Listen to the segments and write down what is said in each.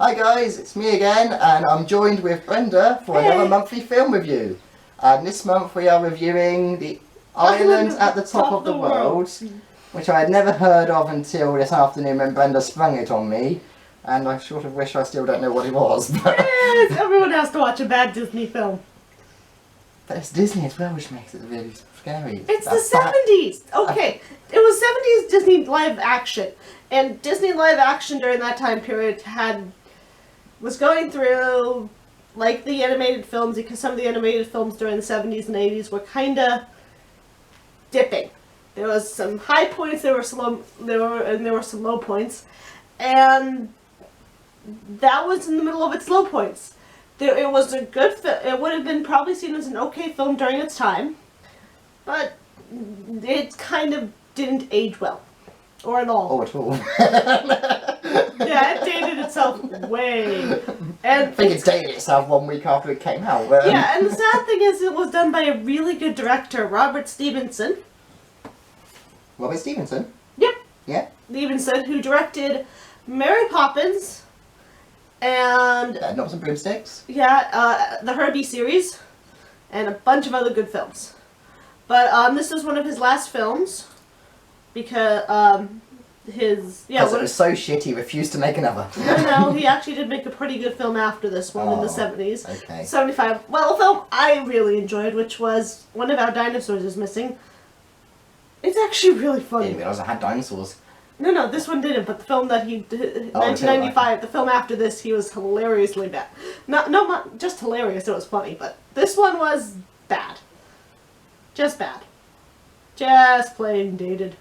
Hi guys, it's me again, and I'm joined with Brenda for another monthly film review. And this month we are reviewing The Island at the Top of the World, which I had never heard of until this afternoon when Brenda sprung it on me. And I sort of wish I still don't know what it was. But Yes, everyone has to watch a bad Disney film. But it's Disney as well, which makes it really scary. It's the 70s! Okay, it was 70s Disney live action. And Disney live action during that time period was going through, like, the animated films, because some of the animated films during the 70s and 80s were kind of dipping. There was some high points, there were some low points. And that was in the middle of its low points. It was a good film. It would have been probably seen as an okay film during its time, but it kind of didn't age well, or at all. Oh, at all. Yeah, it dated itself way. And I think it's dated itself 1 week after it came out. But, yeah, and the sad thing is, it was done by a really good director, Robert Stevenson. Robert Stevenson? Yep. Yeah. Stevenson, who directed Mary Poppins. And Knobs and Broomsticks. yeah, the Herbie series, and a bunch of other good films. But this was one of his last films because Because it was so shit he refused to make another. No, he actually did make a pretty good film after this one in the 70s. Okay. 75. Well, a film I really enjoyed, which was One of Our Dinosaurs is Missing. It's actually really I funny. didn't realise I had dinosaurs. No, this one didn't, but the film that he did, 1995, the film after this, he was hilariously bad. Not just hilarious, it was funny, but this one was bad. Just bad. Just plain dated.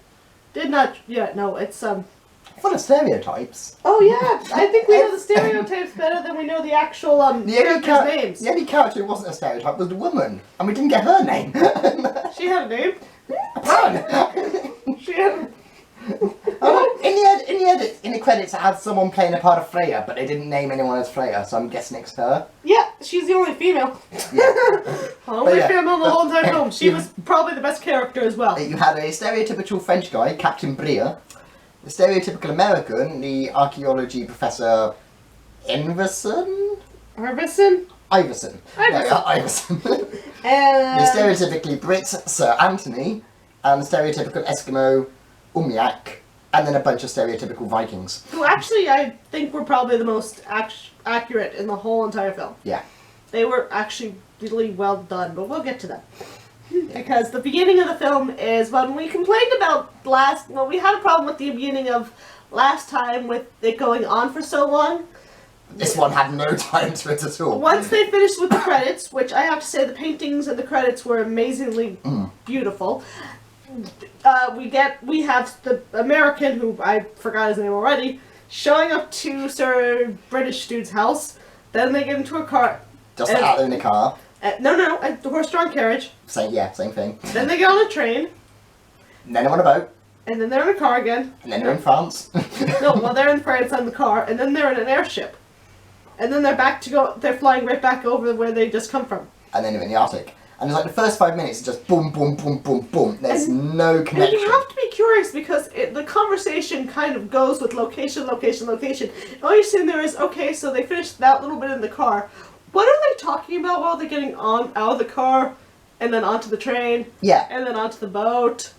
It's, Full of stereotypes. Oh yeah, I think we know the stereotypes better than we know the actual, characters' names. The only character who wasn't a stereotype was the woman, and we didn't get her name. She had a name. A pun! She had... In the credits, it had someone playing a part of Freya, but they didn't name anyone as Freya, so I'm guessing it's her. Yeah, she's the only female. Yeah. Only female in the whole entire film. She was probably the best character as well. You had a stereotypical French guy, Captain Bria, the stereotypical American, the archaeology professor Iverson. Iverson. Yeah, Iverson. And The stereotypically Brit, Sir Anthony, and the stereotypical Eskimo, Umiak, and then a bunch of stereotypical Vikings. who actually I think were probably the most accurate in the whole entire film. Yeah. They were actually really well done, but we'll get to them. Because the beginning of the film is when we complained about we had a problem with the beginning of last time with it going on for so long. This one had no time to it at all. Once they finished with the credits, which I have to say the paintings and the credits were amazingly beautiful, we have the American, who I forgot his name already, showing up to Sir British dude's house. Then they get into a car. Just out there in the car. No, a horse-drawn carriage. Same thing. Then they get on a train. And then they're on a boat. And then they're in a car again. And then they're in France. No, well they're in France on the car, and then they're in an airship. And then they're flying right back over where they just come from. And then they're in the Arctic. And it's like the first 5 minutes is just boom, boom, boom, boom, boom. There's no connection. And you have to be curious because the conversation kind of goes with location. All you're saying there is, okay, so they finished that little bit in the car. What are they talking about while they're getting out of the car and then onto the train? Yeah. And then onto the boat?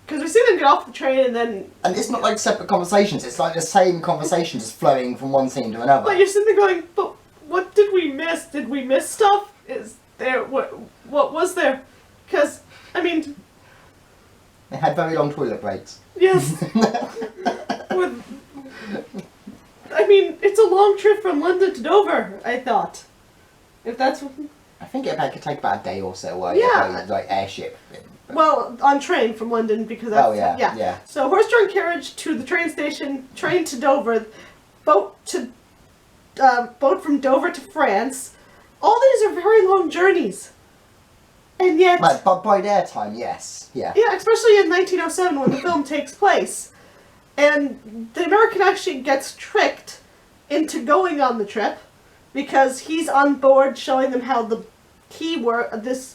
Because we see them get off the train and then... And it's not like separate conversations, it's like the same conversation just flowing from one scene to another. But you're sitting there going, but what did we miss? Did we miss stuff? Is there... What was there? Because, I mean... They had very long toilet breaks. Yes. I mean, it's a long trip from London to Dover, I thought. If that's... I think it could take about a day or so, like airship. Well, on train from London, because that's... Oh, yeah. So, horse-drawn carriage to the train station, train to Dover, boat from Dover to France. All these are very long journeys. And yet... But by their time, yes. Yeah, especially in 1907 when the film takes place. And the American actually gets tricked into going on the trip because he's on board showing them how the this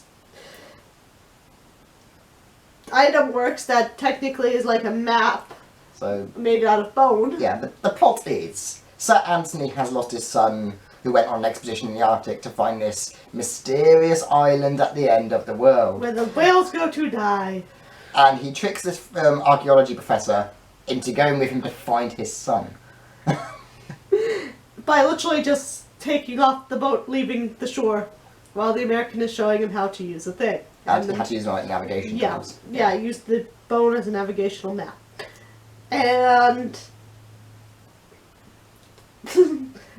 item works that technically is like a map so made out of bone. Yeah, the plot is Sir Anthony has lost his son, who went on an expedition in the Arctic to find this mysterious island at the end of the world. Where the whales go to die. And he tricks this archaeology professor into going with him to find his son. By literally just taking off the boat, leaving the shore, while the American is showing him how to use the thing. And how to use like navigation tools. Yeah, use the bone as a navigational map. And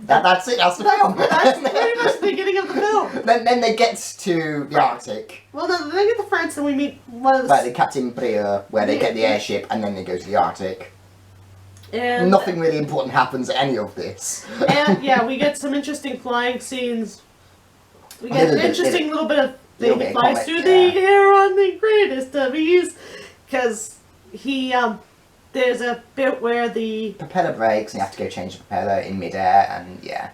That's it, that's the film. that's pretty much the beginning of the film. Then they get to the Arctic. Well, no, then they get to France and we meet one of the... Like the Captain Brieux, where they get the airship and then they go to the Arctic. And Nothing really important happens at any of this. And yeah, we get some interesting flying scenes. We get an interesting little bit of little thing bit flies comic, through yeah. the air on the greatest of ease, because he there's a bit where the Propeller breaks and you have to go change the propeller in midair, and yeah.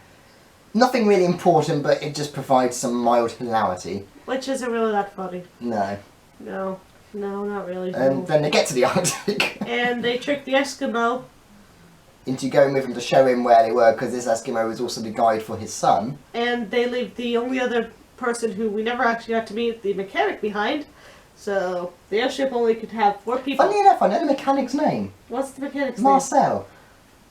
Nothing really important, but it just provides some mild hilarity. which isn't really that funny. No. No, not really. And no. then they get to the Arctic. And they trick the Eskimo. Into going with him to show him where they were, because this Eskimo was also the guide for his son. And they leave the only other person who we never actually got to meet, the mechanic, behind. So the airship only could have 4 people. Funny enough, I know the mechanic's name. What's the mechanic's Marcel.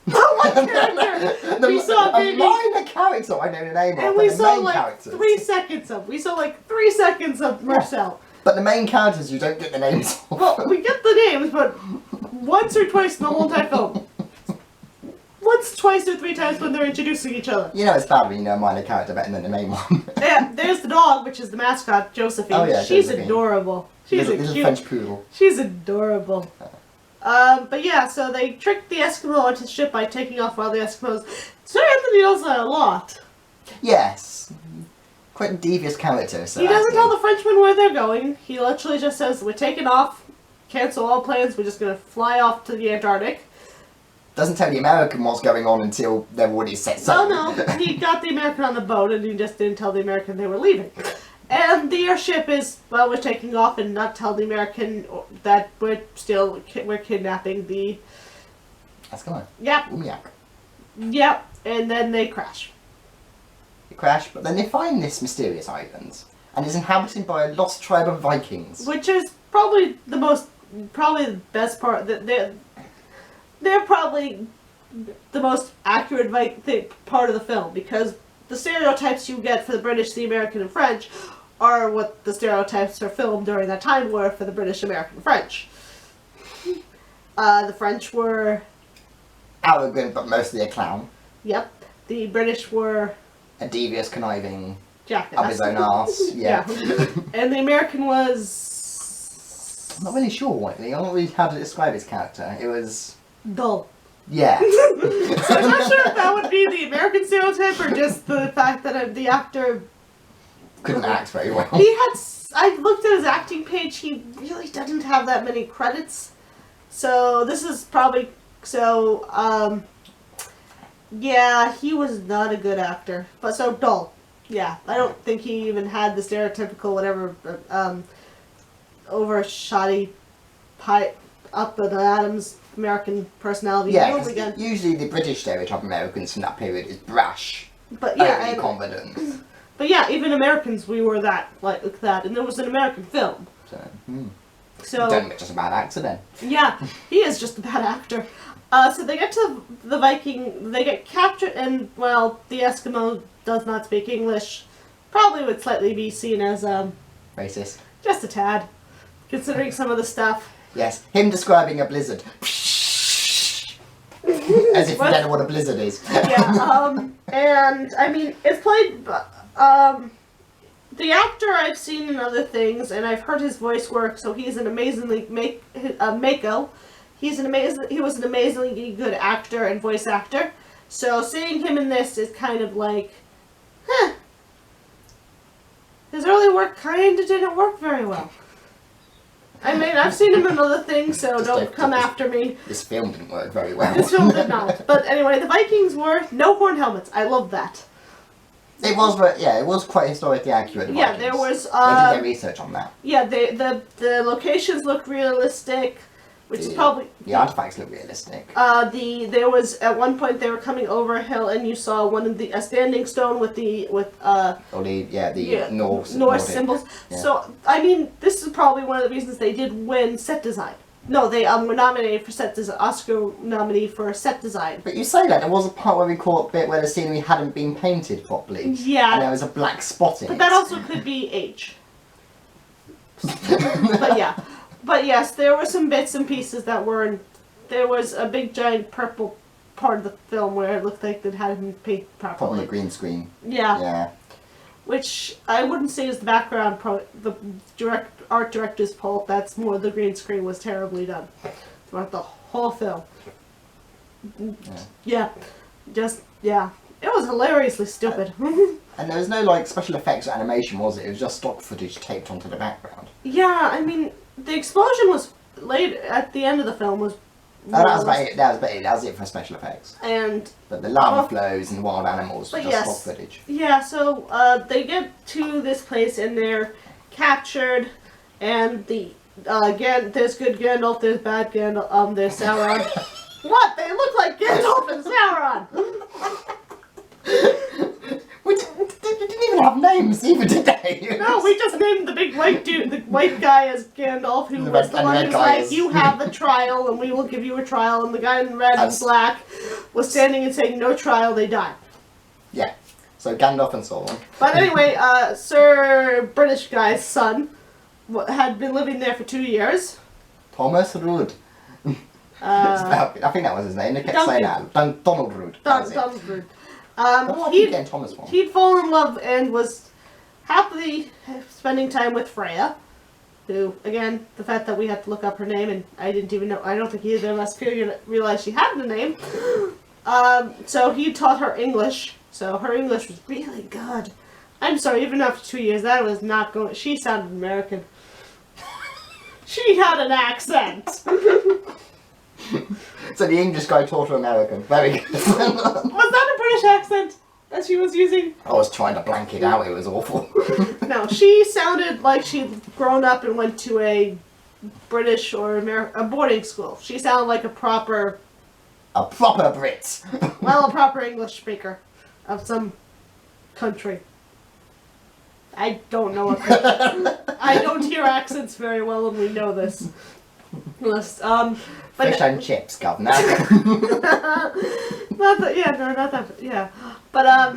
Oh, what character? We saw a maybe... minor character I know the name of, And but we the saw main like characters. 3 seconds of. We saw like 3 seconds of Marcel. But the main characters you don't get the names of. Well, we get the names, but once or twice in the whole entire film. Once, twice, or 3 times when they're introducing each other. You know it's bad when you know a minor character better than the main one. Yeah, there's the dog, which is the mascot, Josephine. Oh, yeah, She's Josephine. adorable. She's Little a cute. French poodle. She's adorable. But yeah, so they tricked the Eskimo onto the ship by taking off while the Eskimos. Sir Anthony does that a lot. Yes. Quite a devious character. So He doesn't tell the Frenchmen where they're going. He literally just says, "We're taking off. Cancel all plans. We're just gonna fly off to the Antarctic." Doesn't tell the American what's going on until they've already set sail. Oh no, he got the American on the boat and he just didn't tell the American they were leaving. And the airship is, well, we're taking off and not tell the American that we're kidnapping the... Eskimo. Yep, Umiak. and then they crash. They crash, but then they find this mysterious island. And is inhabited by a lost tribe of Vikings. Which is probably the best part. They're probably the most accurate part of the film, because the stereotypes you get for the British, the American, and French are what the stereotypes for film during that time were for the British, American, and French. The French were... Arrogant, but mostly a clown. Yep. The British were... A devious, conniving, jackass. up his own arse. Yeah. And the American was... I'm not really sure, I'm not really how to describe his character. It was... dull. Yeah. So I'm not sure if that would be the American stereotype or just the fact that the actor... Couldn't act very well. I looked at his acting page, he really doesn't have that many credits. So this is probably, yeah, he was not a good actor. But so dull. Yeah, I don't think he even had the stereotypical whatever, over shoddy pipe up at Adams American personality. Yeah, Again. usually the British stereotype of Americans from that period is brash, But yeah, overly confident. But yeah, even Americans, we were like that, and there was an American film. So Don't get just a bad actor then. yeah, he is just a bad actor. So they get to the Viking, they get captured, and well, the Eskimo does not speak English. Probably would slightly be seen as Racist. just a tad, considering some of the stuff. Yes, him describing a blizzard. As if you don't know what a blizzard is. Yeah, and I mean, it's played. The actor I've seen in other things, and I've heard his voice work. So he's an amazingly Mako. He was an amazingly good actor and voice actor. So seeing him in this is kind of like, huh. His early work kind of didn't work very well. I mean, I've seen him in other things, so don't come after me. This film didn't work very well. This film did not. But anyway, the Vikings were no horn helmets. I love that. It was, but yeah, it was quite historically accurate. Yeah, there was. They did their research on that. Yeah, the locations looked realistic. which is probably the artifacts look realistic. There was at one point they were coming over a hill and you saw a standing stone with Norse symbols. Yeah. So I mean, this is probably one of the reasons they did win set design. No, they were nominated for set design. Oscar nominee for set design. But you say that there was a part where we caught a bit where the scenery hadn't been painted properly. Yeah. And there was a black spot in it. But that also could be age. But yeah. But yes, there were some bits and pieces that weren't. There was a big giant purple part of the film where it looked like it hadn't been painted properly. Probably the green screen. Yeah. Yeah. Which I wouldn't say is the background. The art director's fault. That's more the green screen was terribly done throughout the whole film. Yeah. It was hilariously stupid. And there was no like special effects or animation, was it? It was just stock footage taped onto the background. Yeah, I mean, the explosion was late at the end of the film was. Oh, that was about it. That was it for special effects. But the lava flows and wild animals were just stock footage. Yeah, so they get to this place and they're captured, and again, there's good Gandalf, there's bad Gandalf, there's Sauron. What? They look like Gandalf and Sauron. We didn't even have names either, did they? No, we just named the big white dude, the white guy as Gandalf, who was the one who's like, you have a trial and we will give you a trial, and the guy in red and black was standing and saying, no trial, they die. Yeah, so Gandalf and Sauron. But anyway, Sir British guy's son had been living there for 2 years. Thomas Rood. I think that was his name, they kept saying that. Donald Rood. Donald Rood. He'd fallen in love and was happily spending time with Freya, who, again, the fact that we had to look up her name and I didn't even know, I don't think either of us realized she had the name. So he taught her English, so her English was really good. I'm sorry, even after 2 years, that was not going, she sounded American. She had an accent. So the English guy taught her American. Very good. Was that a British accent that she was using? I was trying to blank it out, it was awful. No, she sounded like she'd grown up and went to a British or a boarding school. She sounded like a proper... A proper Brit. Well, a proper English speaker of some country. I don't know what I don't hear accents very well, and we know this. Fish and chips, governor. Not that, yeah. But,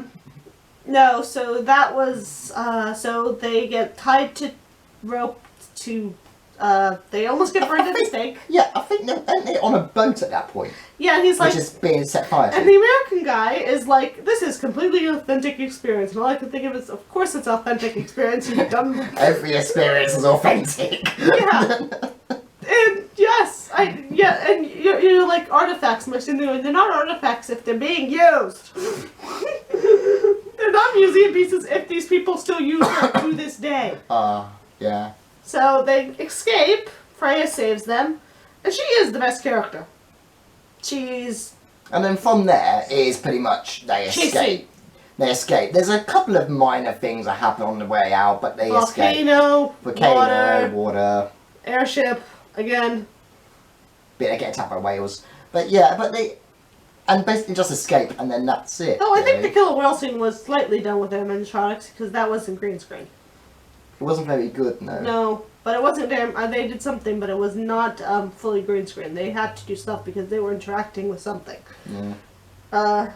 no, so that was, so they get tied to rope to, they almost get burned at the stake. Yeah, I think they're on a boat at that point. Yeah, he's like... Which is being set fire to. And the American guy is like, this is completely authentic experience. And all I can think of is, of course it's authentic experience, you dumb... Every experience is authentic. Yeah. And yes, and you're like artifacts, they're not artifacts if they're being used. They're not museum pieces if these people still use them to this day. Yeah. So they escape, Freya saves them, and she is the best character. And then from there is pretty much they escape. They escape. There's a couple of minor things that happen on the way out, but they escape. Volcano, water, airship. Again. Bit they get attacked by whales. But yeah, and basically just escape and then that's it. Oh, I think the killer whale scene was slightly done with animatronics because that wasn't green screen. It wasn't very good, no. No, but it wasn't they did something, but it was not fully green screen. They had to do stuff because they were interacting with something. Yeah.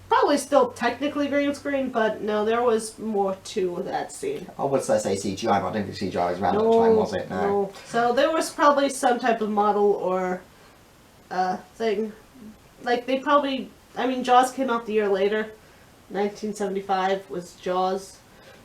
Probably still technically green screen, but no, there was more to that scene. I would say CGI, but I don't think CGI was around at the time, was it? No. So there was probably some type of model or thing. Like they probably, I mean, Jaws came out the year later. 1975 was Jaws.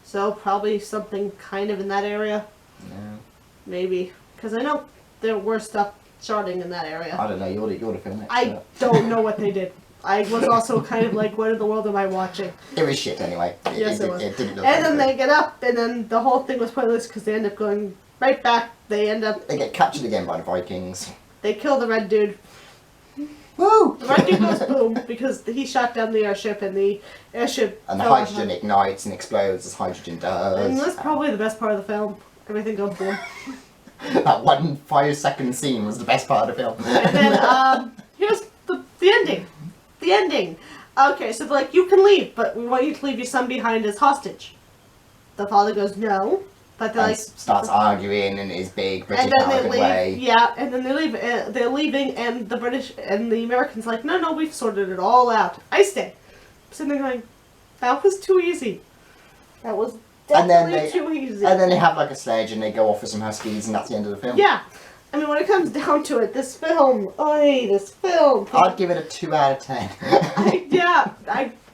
So probably something kind of in that area. Yeah. Maybe. Because I know there were stuff shooting in that area. I don't know, you're the film expert. I don't know what they did. I was also kind of like, what in the world am I watching? It was shit anyway. Yes, it was. It didn't look and then good. they get up, and then the whole thing was pointless because they end up going right back. They get captured again by the Vikings. They kill the red dude. Woo! The red dude goes boom because he shot down the airship, and the airship... And the hydrogen ignites and explodes as hydrogen does. And that's probably the best part of the film. Everything goes boom. That 1 5-second scene was the best part of the film. And then, here's the ending. The ending. Okay, so they're like, you can leave, but we want you to leave your son behind as hostage. The father goes, no. But they're And like... starts arguing in his big British and then they arrogant leave, way. yeah, and then they leave. They're leaving, and the British and the Americans like, no, we've sorted it all out. I stay. So they're going, that was too easy. That was definitely too easy. And then they have like a sledge and they go off with some huskies and that's the end of the film. Yeah, I mean when it comes down to it, this film. I'd give it a 2 out of 10.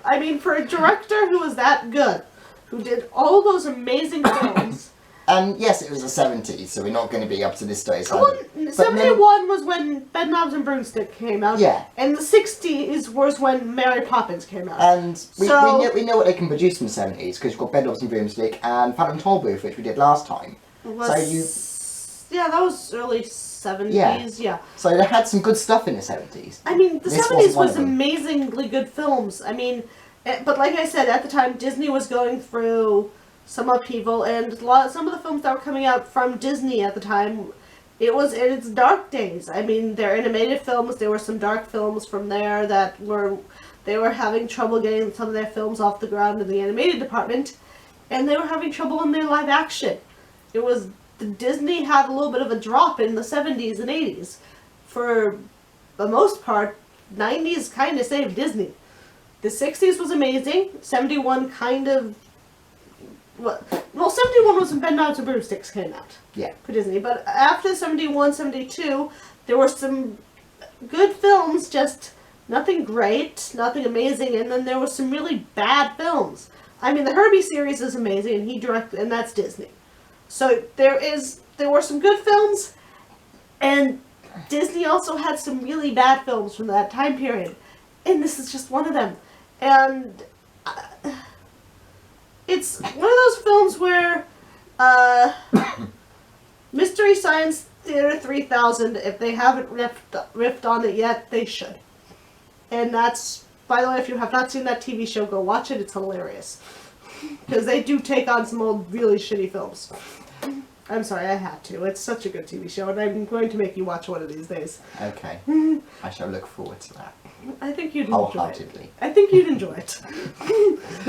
I mean for a director who was that good, who did all those amazing films. And yes, it was the 70s, so we're not going to be up to this day. Well, 71 was when Bedknobs and Broomstick came out. Yeah. And the 60s was when Mary Poppins came out. And we know what they can produce in the 70s, because you've got Bedknobs and Broomstick and Phantom Tollbooth, which we did last time. Yeah, that was early 70s, yeah. So they had some good stuff in the 70s. I mean, the 70s was amazingly good films. I mean, but like I said, at the time, Disney was going through some upheaval, and some of the films that were coming out from Disney at the time, it was in its dark days. I mean, they're animated films. There were some dark films from there that they were having trouble getting some of their films off the ground in the animated department, and they were having trouble in their live action. Disney had a little bit of a drop in the 70s and 80s. For the most part, 90s kind of saved Disney. The 60s was amazing. 71 kind of... Well, 71 was when Bedknobs and Broomsticks came out. Yeah. For Disney. But after 71, 72, there were some good films, just nothing great, nothing amazing, and then there were some really bad films. I mean, the Herbie series is amazing, and he directed, and that's Disney. So there were some good films, and Disney also had some really bad films from that time period, and this is just one of them. And it's one of those films where Mystery Science Theater 3000, if they haven't riffed on it yet, they should. And that's, by the way, if you have not seen that TV show, go watch it. It's hilarious. Because they do take on some old, really shitty films. I'm sorry, I had to. It's such a good TV show, and I'm going to make you watch one of these days. Okay. I shall look forward to that. I think you'd enjoy Wholeheartedly. it. I think you'd enjoy it.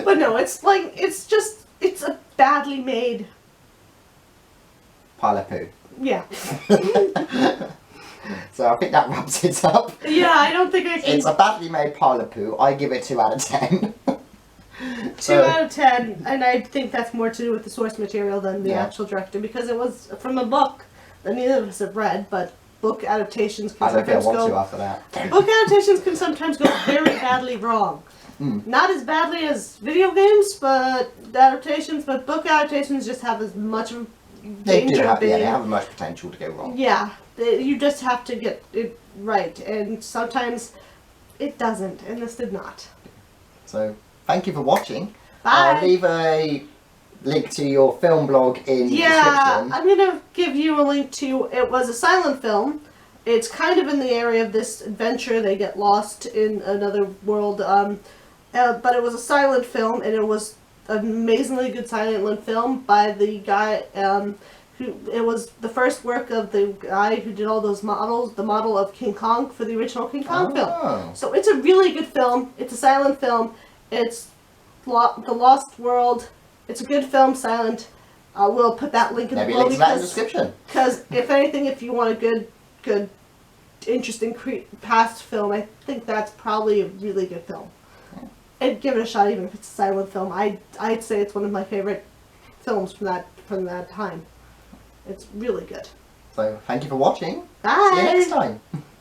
But no, it's a badly made... Pile of poo. Yeah. So I think that wraps it up. Yeah, I don't think I can... It's a badly made pile of poo. I give it 2 out of 10. 2 out of 10, and I think that's more to do with the source material than the actual director, because it was from a book that neither of us have read, but book adaptations can sometimes go... after that. Book adaptations can sometimes go very badly wrong. Not as badly as video games, but adaptations, but book adaptations just have as much of danger of being... they have much potential to go wrong. Yeah, you just have to get it right, and sometimes it doesn't, and this did not. So... thank you for watching. Bye. I'll leave a link to your film blog in the description. I'm going to give you a link to, it was a silent film. It's kind of in the area of this adventure. They get lost in another world. But it was a silent film, and it was an amazingly good silent film by the guy it was the first work of the guy who did all those models, the model of King Kong for the original King Kong film. So it's a really good film. It's a silent film. It's The Lost World. It's a good film, silent. We'll put that link in the below in the description. Because if anything, if you want a good, interesting past film, I think that's probably a really good film. I'd give it a shot, even if it's a silent film. I'd say it's one of my favorite films from that time. It's really good. So thank you for watching. Bye. See you next time.